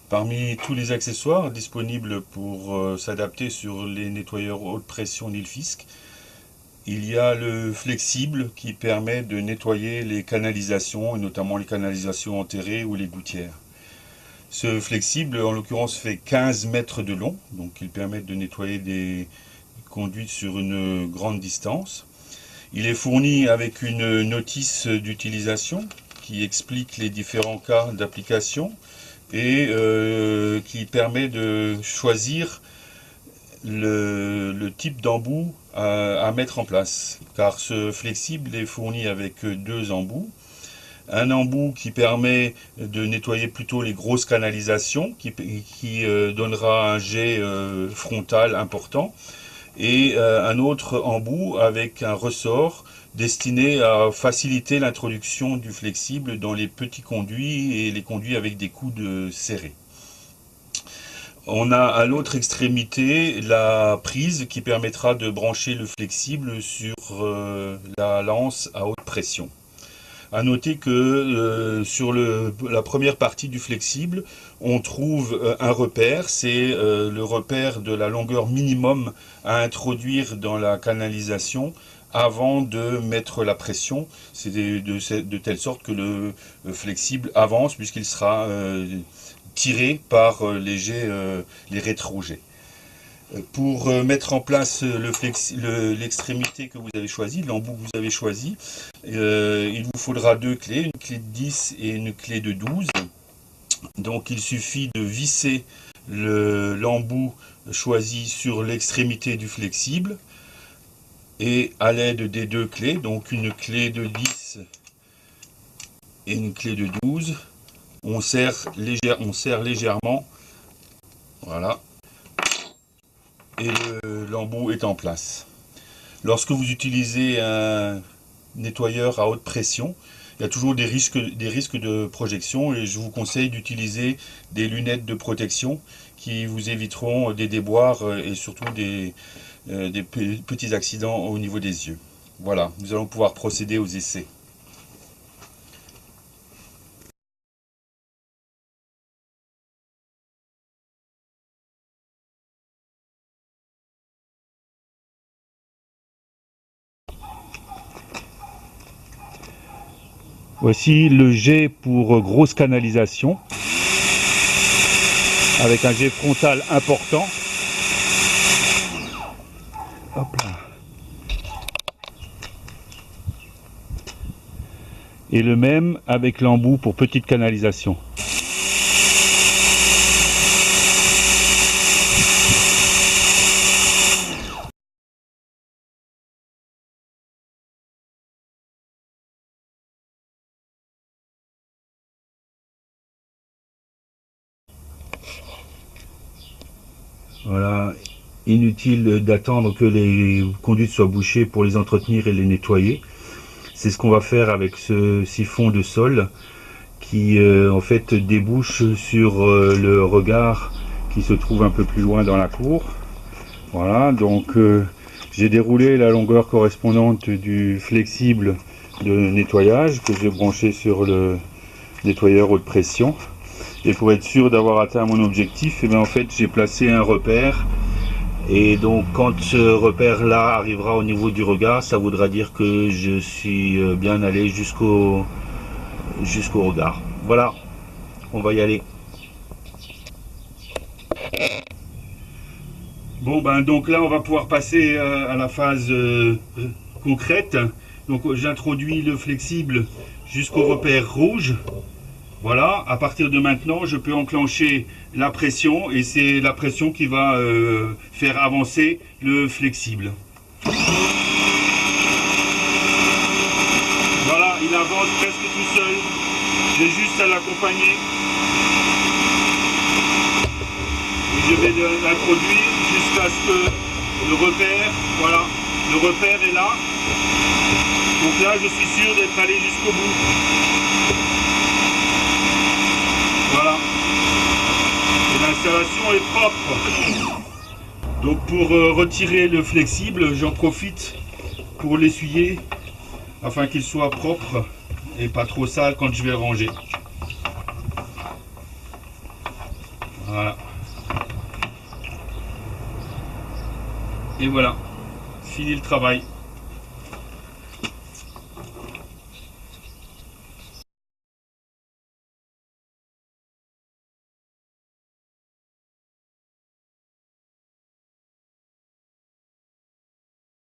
Parmi tous les accessoires disponibles pour s'adapter sur les nettoyeurs haute pression Nilfisk, il y a le flexible qui permet de nettoyer les canalisations, et notamment les canalisations enterrées ou les gouttières. Ce flexible, en l'occurrence, fait 15 mètres de long, donc il permet de nettoyer des conduites sur une grande distance. Il est fourni avec une notice d'utilisation qui explique les différents cas d'application et qui permet de choisir le type d'embout à mettre en place. Car ce flexible est fourni avec deux embouts. Un embout qui permet de nettoyer plutôt les grosses canalisations, qui donnera un jet frontal important, et un autre embout avec un ressort destiné à faciliter l'introduction du flexible dans les petits conduits et les conduits avec des coudes serrés. On a à l'autre extrémité la prise qui permettra de brancher le flexible sur la lance à haute pression. À noter que sur la première partie du flexible, on trouve un repère, c'est le repère de la longueur minimum à introduire dans la canalisation avant de mettre la pression. C'est de telle sorte que le flexible avance puisqu'il sera tiré par les rétrojets. Pour mettre en place l'extrémité que vous avez choisi, l'embout que vous avez choisi, il vous faudra deux clés, une clé de 10 et une clé de 12. Donc il suffit de visser l'embout choisi sur l'extrémité du flexible et à l'aide des deux clés, donc une clé de 10 et une clé de 12, on serre légèrement, voilà, et l'embout est en place. Lorsque vous utilisez un nettoyeur à haute pression, il y a toujours des risques de projection et je vous conseille d'utiliser des lunettes de protection qui vous éviteront des déboires et surtout des petits accidents au niveau des yeux. Voilà, nous allons pouvoir procéder aux essais. Voici le jet pour grosse canalisation, avec un jet frontal important. Hop là. Et le même avec l'embout pour petite canalisation. Voilà, inutile d'attendre que les conduites soient bouchées pour les entretenir et les nettoyer. C'est ce qu'on va faire avec ce siphon de sol qui en fait débouche sur le regard qui se trouve un peu plus loin dans la cour. Voilà, donc j'ai déroulé la longueur correspondante du flexible de nettoyage que j'ai branché sur le nettoyeur haute pression. Et pour être sûr d'avoir atteint mon objectif, en fait j'ai placé un repère. Et donc quand ce repère là arrivera au niveau du regard, ça voudra dire que je suis bien allé jusqu'au regard. Voilà, on va y aller. Bon donc là on va pouvoir passer à la phase concrète. Donc j'introduis le flexible jusqu'au repère rouge. Voilà, à partir de maintenant, je peux enclencher la pression et c'est la pression qui va faire avancer le flexible. Voilà, il avance presque tout seul. J'ai juste à l'accompagner. Je vais l'introduire jusqu'à ce que le repère, voilà, le repère est là. Donc là, je suis sûr d'être allé jusqu'au bout. Voilà. Et l'installation est propre. Donc pour retirer le flexible, j'en profite pour l'essuyer afin qu'il soit propre et pas trop sale quand je vais le ranger. Voilà. Et voilà, fini le travail.